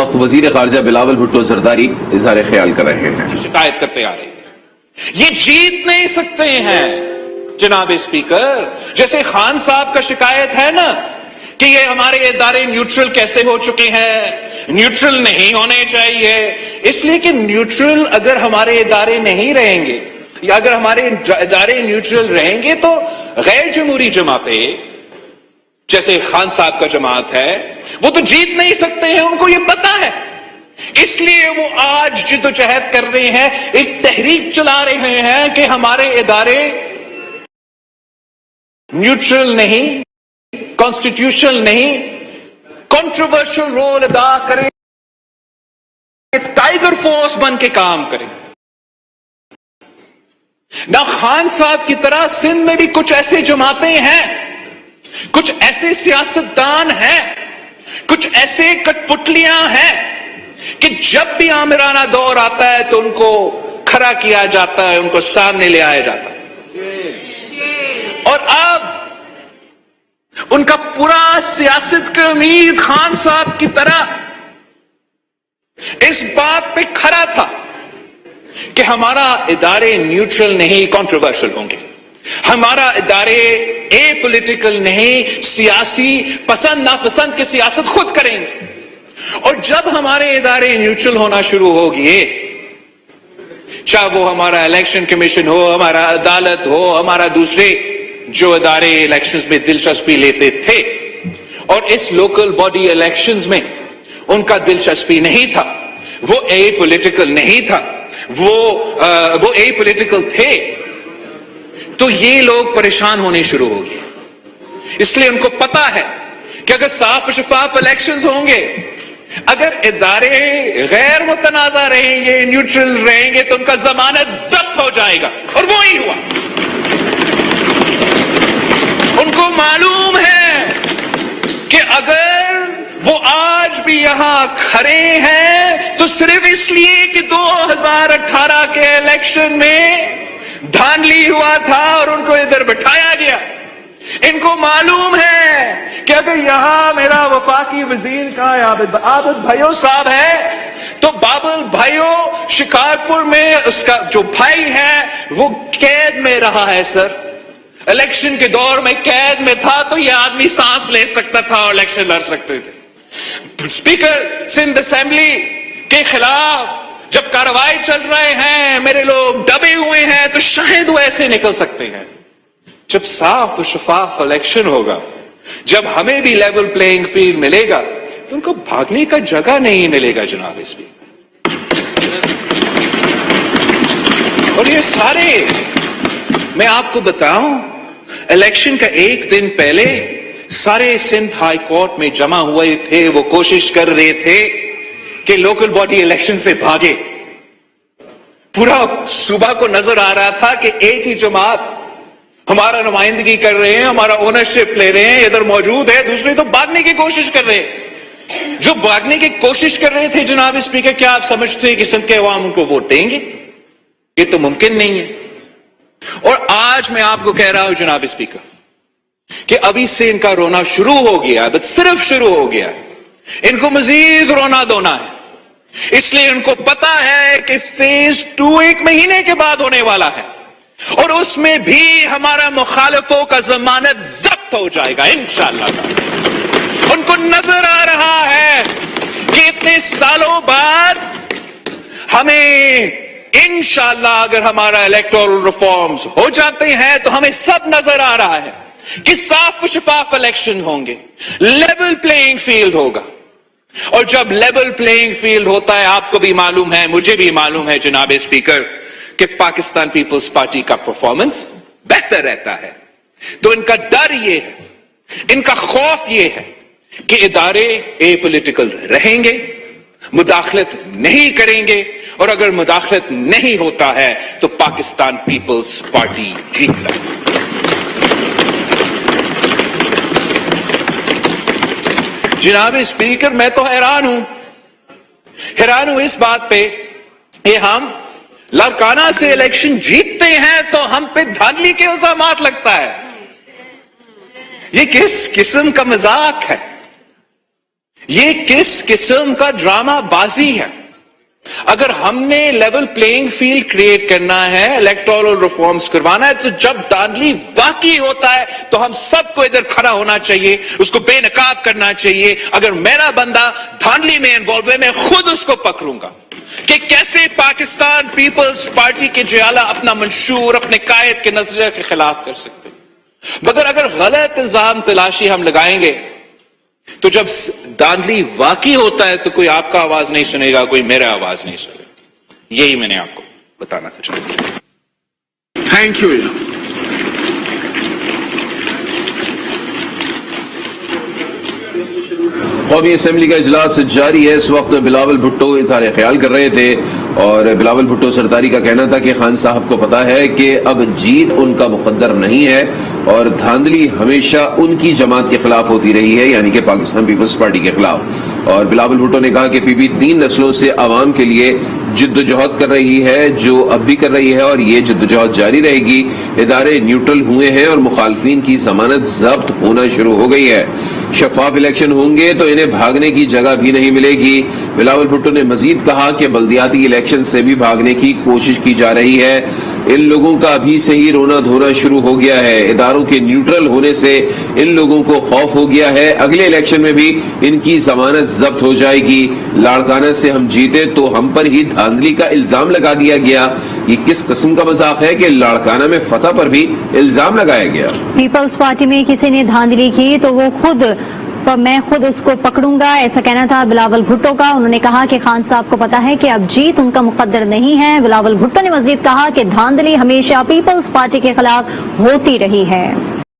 وقت وزیر خارجہ بلاول بھٹو زرداری اظہار خیال کر رہے ہیں. شکایت کرتے آ رہے تھے یہ جیت نہیں سکتے ہیں جناب اسپیکر. جیسے خان صاحب کا شکایت ہے نا کہ یہ ہمارے ادارے نیوٹرل کیسے ہو چکے ہیں, نیوٹرل نہیں ہونے چاہیے, اس لیے کہ نیوٹرل اگر ہمارے ادارے نہیں رہیں گے یا اگر ہمارے ادارے نیوٹرل رہیں گے تو غیر جمہوری جماعتیں جیسے خان صاحب کا جماعت ہے وہ تو جیت نہیں سکتے ہیں, ان کو یہ پتا ہے. اس لیے وہ آج جدوجہد کر رہے ہیں, ایک تحریک چلا رہے ہیں کہ ہمارے ادارے نیوٹرل نہیں, کانسٹیٹیوشنل نہیں, کنٹروورشل رول ادا کریں, ٹائیگر فورس بن کے کام کریں. نہ خان صاحب کی طرح سندھ میں بھی کچھ ایسے جماعتیں ہیں, کچھ ایسے سیاستدان ہیں, کچھ ایسے کٹ پتلیاں ہیں کہ جب بھی آمرانہ دور آتا ہے تو ان کو کھڑا کیا جاتا ہے, ان کو سامنے لے آیا جاتا ہے. اور اب ان کا پورا سیاست کا امید خان صاحب کی طرح اس بات پہ کھڑا تھا کہ ہمارا ادارے نیوٹرل نہیں, کنٹروورشل ہوں گے, ہمارا ادارے اے پولیٹیکل نہیں, سیاسی پسند ناپسند کی سیاست خود کریں گے. اور جب ہمارے ادارے نیوٹرل ہونا شروع ہو گئے, چاہے وہ ہمارا الیکشن کمیشن ہو, ہمارا عدالت ہو, ہمارا دوسرے جو ادارے الیکشنز میں دلچسپی لیتے تھے, اور اس لوکل باڈی الیکشنز میں ان کا دلچسپی نہیں تھا, وہ اے پولیٹیکل نہیں تھا, وہ اے پولیٹیکل تھے, تو یہ لوگ پریشان ہونے شروع ہو گئے. اس لیے ان کو پتا ہے کہ اگر صاف و شفاف الیکشنز ہوں گے, اگر ادارے غیر متنازع رہیں گے, نیوٹرل رہیں گے, تو ان کا ضمانت ضبط ہو جائے گا. اور وہی ہوا. ان کو معلوم ہے کہ اگر وہ آج بھی یہاں کھڑے ہیں تو صرف اس لیے کہ 2018 کے الیکشن میں دھاندلی ہوا تھا اور ان کو ادھر بٹھایا گیا. ان کو معلوم ہے کہ اگر یہاں میرا وفاقی وزیر کا عابد بھائیو صاحب ہے تو بابل بھائیو شکارپور میں اس کا جو بھائی ہے وہ قید میں رہا ہے. سر, الیکشن کے دور میں قید میں تھا تو یہ آدمی سانس لے سکتا تھا اور الیکشن لڑ سکتے تھے. اسپیکر سندھ اسمبلی کے خلاف جب کارروائی چل رہے ہیں, میرے لوگ دبے ہوئے ہیں, تو شاید وہ ایسے نکل سکتے ہیں. جب صاف و شفاف الیکشن ہوگا, جب ہمیں بھی لیول پلینگ فیلڈ ملے گا, تو ان کو بھاگنے کا جگہ نہیں ملے گا جناب اسپیکر. اور یہ سارے میں آپ کو بتاؤں, الیکشن کا ایک دن پہلے سارے سندھ ہائی کورٹ میں جمع ہوئے تھے, وہ کوشش کر رہے تھے کہ لوکل باڈی الیکشن سے بھاگے. پورا صوبہ کو نظر آ رہا تھا کہ ایک ہی جماعت ہمارا نمائندگی کر رہے ہیں, ہمارا اونرشپ لے رہے ہیں, ادھر موجود ہے, دوسرے تو بھاگنے کی کوشش کر رہے ہیں. جو بھاگنے کی کوشش کر رہے تھے جناب اسپیکر, کیا آپ سمجھتے ہیں کہ سندھ کے عوام ان کو ووٹ دیں گے؟ یہ تو ممکن نہیں ہے. اور آج میں آپ کو کہہ رہا ہوں جناب اسپیکر کہ ابھی سے ان کا رونا شروع ہو گیا, بس صرف شروع ہو گیا. ان کو مزید رونا دھونا ہے, اس لیے ان کو پتا ہے کہ فیز 2 1 مہینے کے بعد ہونے والا ہے, اور اس میں بھی ہمارا مخالفوں کا ضمانت ضبط ہو جائے گا انشاءاللہ. ان کو نظر آ رہا ہے کہ اتنے سالوں بعد ہمیں انشاءاللہ اگر ہمارا الیکٹورل ریفارمز ہو جاتے ہیں تو ہمیں سب نظر آ رہا ہے کہ صاف و شفاف الیکشن ہوں گے, لیول پلینگ فیلڈ ہوگا. اور جب لیول پلینگ فیلڈ ہوتا ہے, آپ کو بھی معلوم ہے, مجھے بھی معلوم ہے جناب اسپیکر, کہ پاکستان پیپلز پارٹی کا پرفارمنس بہتر رہتا ہے. تو ان کا ڈر یہ ہے, ان کا خوف یہ ہے کہ ادارے اے پولیٹیکل رہیں گے, مداخلت نہیں کریں گے, اور اگر مداخلت نہیں ہوتا ہے تو پاکستان پیپلز پارٹی جیتتا ہے. جناب اسپیکر, میں تو حیران ہوں اس بات پہ کہ ہم لڑکانہ سے الیکشن جیتتے ہیں تو ہم پہ دھاندلی کے الزامات لگتا ہے. یہ کس قسم کا مذاق ہے؟ یہ کس قسم کا ڈرامہ بازی ہے؟ اگر ہم نے لیول پلینگ فیلڈ کریٹ کرنا ہے، الیکٹورل ریفارمز کروانا ہے، تو جب دھاندلی واقعی ہوتا ہے تو ہم سب کو ادھر کھڑا ہونا چاہیے، اس کو بے نقاب کرنا چاہیے۔ اگر میرا بندہ دھاندلی میں انوالو ہے، میں خود اس کو پکڑوں گا کہ کیسے پاکستان پیپلز پارٹی کے جیالہ اپنا منشور اپنے قائد کے نظریے کے خلاف کر سکتے ہیں۔ مگر اگر غلط الزام تلاشی ہم لگائیں گے تو جب دھاندلی واقعی ہوتا ہے تو کوئی آپ کا آواز نہیں سنے گا، کوئی میرا آواز نہیں سنے گا۔ یہی میں نے آپ کو بتانا تھا۔ Thank you. قومی اسمبلی کا اجلاس جاری ہے۔ اس وقت بلاول بھٹو اظہار خیال کر رہے تھے اور بلاول بھٹو سرداری کا کہنا تھا کہ خان صاحب کو پتا ہے کہ اب جیت ان کا مقدر نہیں ہے اور دھاندلی ہمیشہ ان کی جماعت کے خلاف ہوتی رہی ہے، یعنی کہ پاکستان پیپلز پارٹی کے خلاف۔ اور بلاول بھٹو نے کہا کہ پی پی 3 نسلوں سے عوام کے لیے جدوجہد کر رہی ہے، جو اب بھی کر رہی ہے اور یہ جدوجہد جاری رہے گی۔ ادارے نیوٹرل ہوئے ہیں اور مخالفین کی ضمانت ضبط ہونا شروع ہو گئی ہے۔ شفاف الیکشن ہوں گے تو انہیں بھاگنے کی جگہ بھی نہیں ملے گی۔ بلاول بھٹو نے مزید کہا کہ بلدیاتی الیکشن سے بھی بھاگنے کی کوشش کی جا رہی ہے۔ ان لوگوں کا ابھی سے ہی رونا دھونا شروع ہو گیا ہے۔ اداروں کے نیوٹرل ہونے سے ان لوگوں کو خوف ہو گیا ہے، اگلے الیکشن میں بھی ان کی ضمانت ضبط ہو جائے گی۔ لاڑکانہ سے ہم جیتے تو ہم پر ہی دھاندلی کا الزام لگا دیا گیا۔ یہ کس قسم کا مذاق ہے کہ لاڑکانہ میں فتح پر بھی الزام لگایا گیا؟ پیپلز پارٹی میں کسی نے دھاندلی کی تو میں خود اس کو پکڑوں گا، ایسا کہنا تھا بلاول بھٹو کا۔ انہوں نے کہا کہ خان صاحب کو پتا ہے کہ اب جیت ان کا مقدر نہیں ہے۔ بلاول بھٹو نے مزید کہا کہ دھاندلی ہمیشہ پیپلز پارٹی کے خلاف ہوتی رہی ہے۔